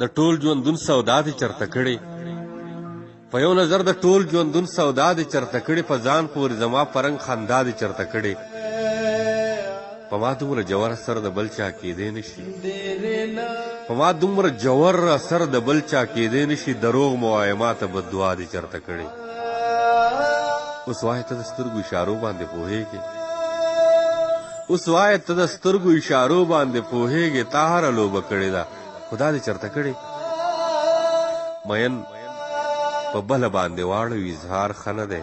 د ټول ژوندون سودا دې چرته کړې په یو نظر د ټول ژوندون سودا دې چرته کړې په ځان پورې زما په رنګ خندا دې چرته کړې په ما دومره جوور اثر د بل چا کېدی نشي په ما دومره جوور اثر د بل چا کېدی نشي دروغ مو وایه ما ته بددعا دې چرته کړې اوس وایه ته د سترګو اشارو باندې پوهېږې اوس وایه ته د سترګو اشارو باندې پوهېږې تا هره لوبه کړې ده خدا دې چرته کړې مین په بله باندې واړوي اظهار ښه نه دی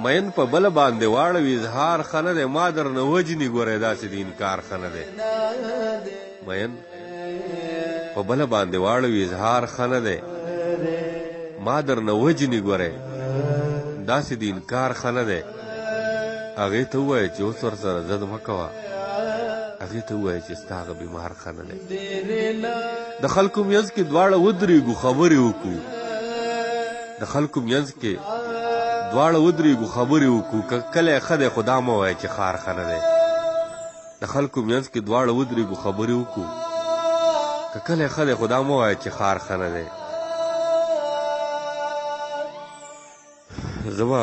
مین په بله باندې واړوي اظهار ښه نه دی ما درنه وجني ګورې داسې د انکار ښه نه دی مین په بله باندې واړوي اظهار ښه نه دی ما درنه وجني ګورې داسې د انکار ښه نه دی هغې ته ووایه چې اوس ورسره ضد مه کوه هغې ته ووایه چې ستا هغه بیمار ښه نه دی د خلکو منځ کې دواړه ودرېږو خبرې وکړو د خلکو منځ کې دواړه ودرېږو خبرې وکړو که کلی ښه دی خو دا مه وایه چې ښار ښه نه دی د خلکو منځ کې دواړه ودرېږو خبرې وکړو که کلی ښه دی خو دا مه وایه چې ښار ښه نه دی زه به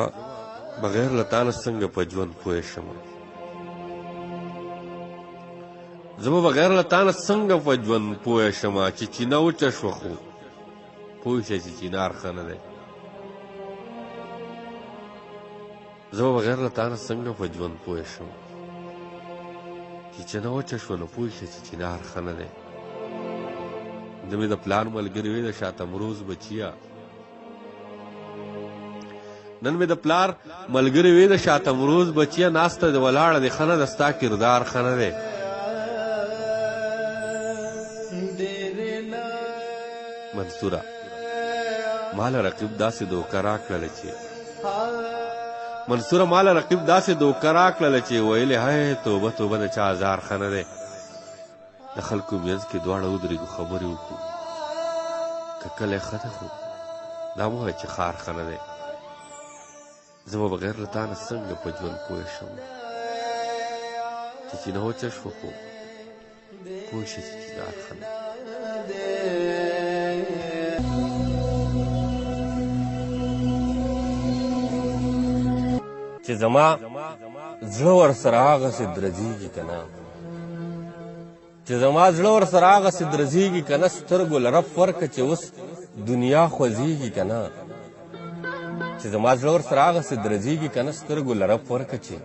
بغیر له تا نه څنګه په ژوند پوه شم زه به بغیر له تا نه څنګه په ژوند پوه شم چې چینه وچه شوه خو پوه شه چې چینار ښه نه دی زه به بغیر له تا نه څنګه په ژوند پوه شم چې چینه وچه شوه نو پوه شه چې چینار ښه نه دی د مې د پلار ملګري وې د شاتمروز بچیه نن مې د پلار ملګري وې د شاتمروز بچیه ناسته د ولاړه د ښه نه ده ستا کردار ښه نه دی منصوره ماله رقیب داسې دوکه راکړله چې منصوره ماله رقیب داسې دوکه راکړله چې ویلې هی توبه توبه د چا ازار ښه نه دی د خلکو منځ کې دواړه ودرېږو خبرې وکړو که کلی ښه ده خو دا مه وایه چې ښار ښه نه دی زه به بغیر له تا نه څنګه په ژوند پوه شم چې چینه وچه شوه خو پوه شه چې چینار ښه نه چې زما زړه ورسره هغسې درزېږي که نه چې زما زړه ورسره هغسې درزېږي که نه سترګو له رب ورکه چې اوس دنیا خوځېږي که نه چې زما زړه ورسره هغسې درزېږي که نه سترګو له رب ورکه چې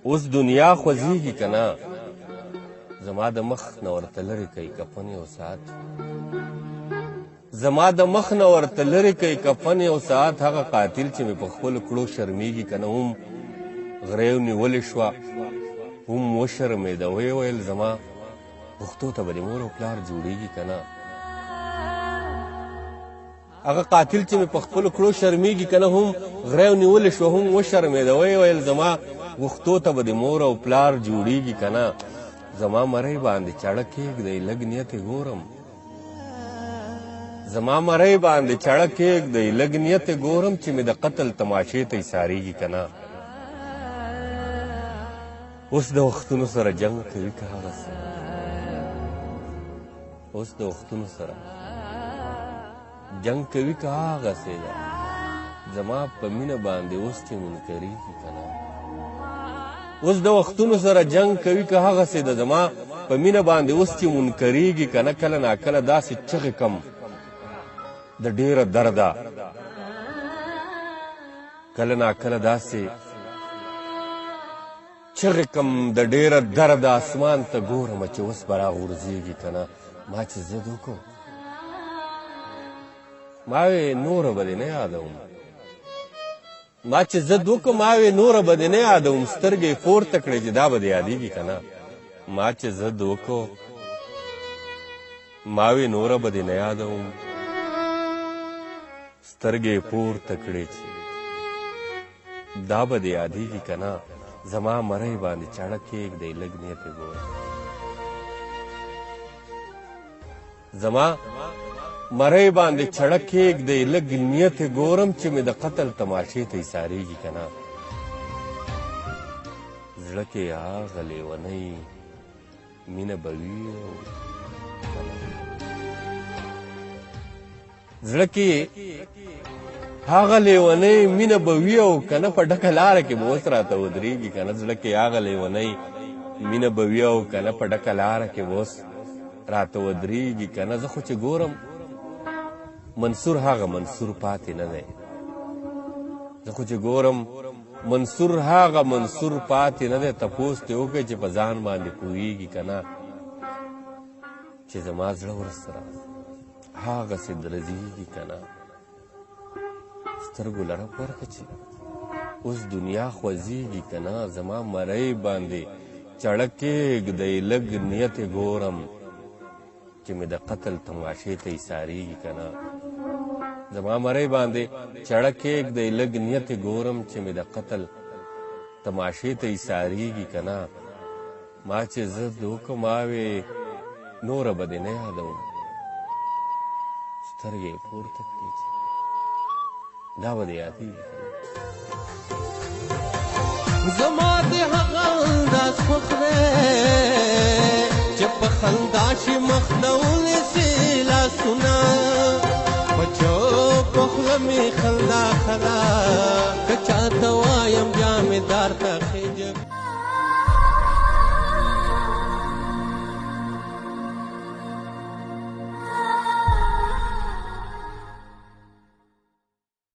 اوس دنیا خوځېږي که نه زما د مخ نه ورته لرې کوي کفن یو ساعت زما د مخ نه ورته لرې کوي کفن یو ساعت هغه قاتل چې مې په خپلو کړو شرمېږي که نه هم غریو نیولې شوه هم وشرمېده ویې ویل زما پښتو ته به د مور او پلار جوړېږي که نه هغه قاتل چې مې په خپلو کړو شرمېږي که نه هم غریو نیولې شوه هم وشرمېده ویې ویل زما غوښتو ته به د مور او پلار جوړېږي که نه زما مرۍ باندې چاړه کېږدئ لږ نیت یې ګورم زما مرۍ باندې چاړه کېږدئ لږ نیت یې ګورم چې مې د قتل تماشې ته ایسارېږي که نه اوس د وختونو سره جنګ کوي که هغسې اوس د وختونو سره جنګ کوي که هغسې ده زما په مینه باندې اوس چې منکرېږي که نه اوس د وختونو سره جنګ کوي که هغسې ده زما په مینه باندې اوس چې منکرېږي که نه کله ناکله داسې چغې کم د ډېره درده کله ناکله داسې چغې کم د ډېره درده اسمان ته ګورم چې اوس به راغورځېږي که نه ما چې ضد وکړو ما وې نوره به دې نه یادوم ما چې ضد وکړو ما وې نوره به دې نه یادوم سترګې پورته کړې چې دا به دې یادېږي که نه ما چې ضد وکړو ما وې نوره به دې نه یادوم سترګې پورته کړې چې دا به دې یادېږي که نه زما مرۍ باندې چاړه کېږدئ لږ نیت یې ګوره زما مرۍ باندې چړه کېږدئ لږ نیت یې ګورم چې مې د قتل تماشې ته ایسارېږي که نه زړه کې هغه لیونۍ مینه به وي زړه کې هغه لیونۍ مینه به وي او که نه په ډکه لاره کې به اوس راته ودرېږي که نه زړه کې هغه لیونۍ مینه به وي او که نه په ډکه لاره کې به اوس راته ودرېږي که نه زه خو چې ګورم منصور هغه منصور پاتې نه دی زه خو چې ګورم منصور هغه منصور پاتې نه دی تپوس ترې وکړئ چې په ځان باندې پوهېږي که نه چې زما زړه ورسره هغسې درزېږي که نه سترګو لرب ورکړه چې اوس دنیا خوځېږي که نه زما مرۍ باندې چړه کېږدی لږ نیت یې ګورم چې مې د قتل تماشې ته ایسارېږي که نه زما مرۍ باندې چړه کېږدی لږ نیت یې ګورم چې مې د قتل تماشې ته ایسارېږي که نه ما چې زه د وکماوې نوره به دې نه یادوم سترګې یې پورته کړي چې دا به دې یادېږي زما د هغه انداز خوښ دی چې په خندا شي مخ نه ونیسي لاسونه په چوپ خوله مې خندا خلا که چاته